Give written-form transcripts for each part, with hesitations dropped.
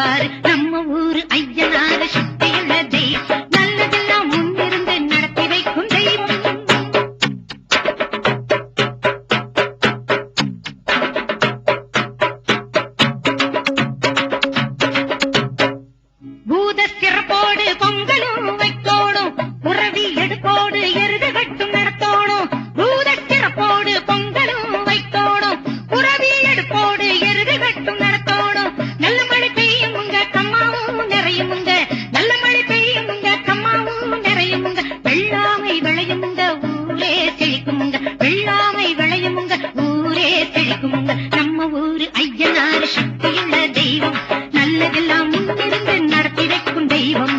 இருப்பாரு நம்ம ஊரு ஐயனார சக்தியுள்ள தெய்வம் நல்லதெல்லாம் முன்னிருந்து நடத்தி வைக்கும் தெய்வம் பூத சிறப்போடு பொங்கலும் வைக்கோடும் உறவி எடுப்போடு எருது கட்டும் நடத்தோடும் பூத சிறப்போடு பொங்கலும் வைக்கோடும் உறவி எடுப்போடு எருது கட்டும் நடத்தோடும் நல்ல மழை பெய்யும் உங்க கம்மாவும் நிறையும் உங்க நல்ல மழை பெய்யும் உங்க கம்மாவும் நிறையும் உங்க வெள்ளாமை விளையும் உங்க ஊரே செழிக்கும் உங்க வெள்ளாமை விளையும் உங்க ஊரே செழிக்கும் உங்க நம்ம ஊரு ஐயனார் சக்தியுள்ள தெய்வம் நல்லதெல்லாம் முன்னிருந்து நடத்தி வைக்கும் தெய்வம்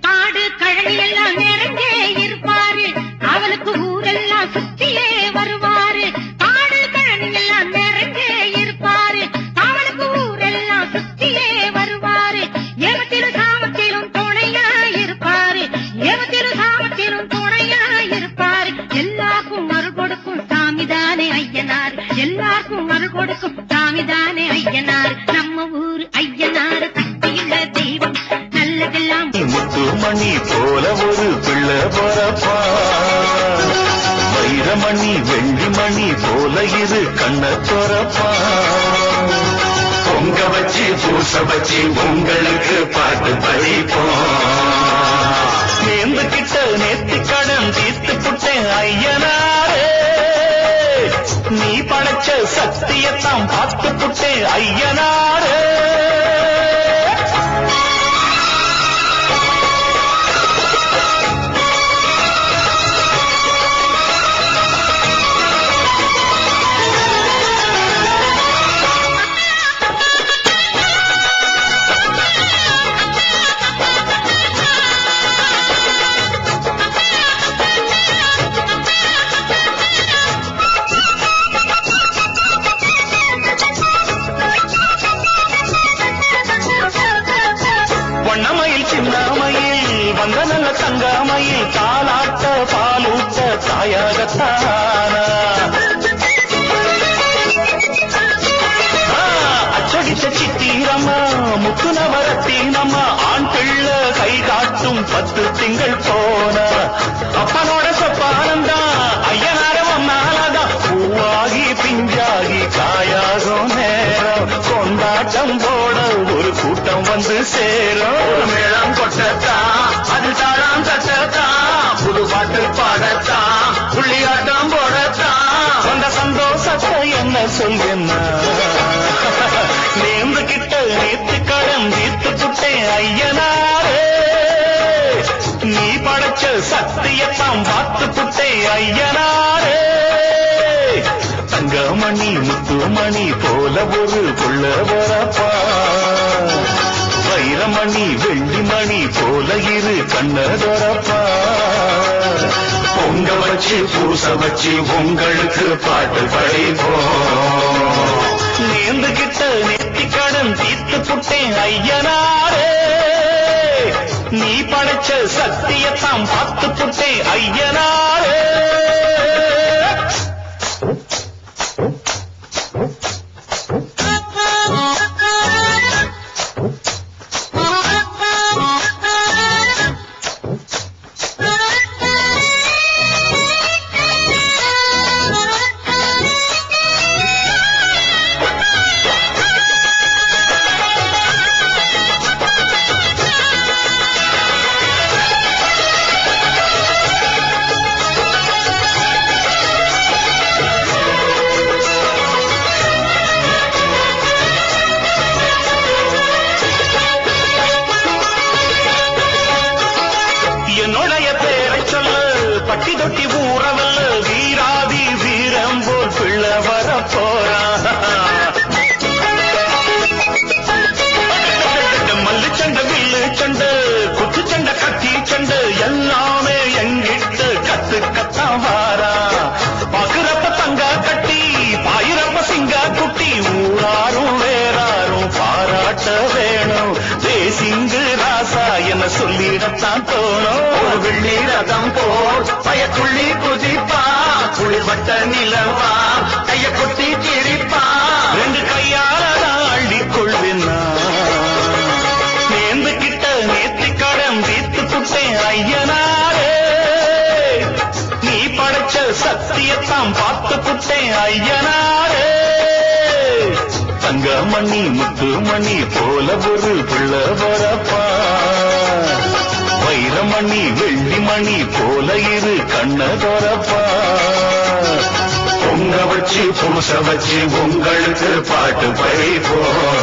காடு கழனி எல்லாம் நிறைஞ்சே இருப்பாரு அவளுக்கு ஊரெல்லாம் சுத்தியே வருவாரு காடு கழனி எல்லாம் நிறைஞ்சே இருப்பாரு அவளுக்கு ஊரெல்லாம் சுத்தியே வருவாரு ஏவத்திலும் சாமத்திலும் துணையா இருப்பாரு ஏவத்திலும் சாமத்திலும் துணையா இருப்பாரு எல்லாருக்கும் அருள் கொடுக்கும் சாமிதானே ஐயனார் எல்லாருக்கும் அருள் கொடுக்கும் சாமிதானே ஐயனார் நம்ம ஊரு ஐயனார் சக்தியுள்ள தெய்வம் நல்லதெல்லாம் முத்துமணி போல ஒரு பிள்ளை பொறப்பா வைரமணி வெள்ளிமணி போல இரு கண்ண துறப்பா பொங்க வச்சு பூச வச்சு உங்களுக்கு பாட்டு படிப்போம் நேர்ந்து கிட்ட நேர்த்தி கடன் தீர்த்து புட்டேன் ஐயனாரே நீ படைச்ச சத்தியத்தான் பார்த்து புட்டேன் ஐயனாரே வண்ணமயில் சின்னமயில் வந்த நல்ல தங்கமயில் தாலாட்ட பாலூட்ட தாயாகத்தானா அச்சடிச்ச சித்திரம்மா முத்து நவரத்தினம்மா ஆண் பிள்ளை கை காட்டும் 10 திங்கள் போன அப்பனோட சொப்பானந்தா ஐயனார ஒன்னாலதான் பூவாகி பிஞ்சாகி காயாகும் நேரம் கொண்டாட்டம் போட ஒரு கூட்டம் வந்து சேரும் மேளம் கொட்டத்தான் அது தாளம் தட்டத்தான் புது பாட்டு பாடத்தான் புள்ளியாட்டம் போடத்தான் அந்த சந்தோஷத்தை என்ன சொல்லுன்னா நேர்ந்து கிட்ட நேத்து கடன் தீர்த்து புட்டேன் ஐயனாரே நீ படைச்ச சத்தியத்தான் பார்த்து புட்டேன் ஐயனாரே தங்கமணி முத்துமணி போல ஒரு புள்ள வரப்பா வைரமணி வெள்ளிமணி போல இரு கண்ணதொரப்பா பொங்க வச்சு பூச வச்சு உங்களுக்கு பாட்டு படிப்போம் நேர்ந்து கிட்ட நெத்தி கடன் தீர்த்து புட்டேன் ஐயனாரே நீ படைச்ச சத்தியத்தான் பார்த்து புட்டேன் ஐயனாரே துள்ளி குதிப்பா குளிர்பட்ட நிலவா கைய கொட்டி சிரிப்பா ரெண்டு கையால அள்ளிக் கொள்வேன்னா நேர்ந்து கிட்ட நேர்த்தி கடன் தீர்த்து புட்டேன் ஐயனாரே நீ படைச்ச சத்தியத்தாம் பார்த்து புட்டேன் ஐயனாரே தங்கமணி முத்துமணி போல ஒரு பிள்ளை வரப்பா வைரமணி வெள்ளிமணி போல இரு கண்ண தொரப்பா பொங்க வச்சு பூச வச்சு உங்களுக்கு பாட்டு படிப்போம்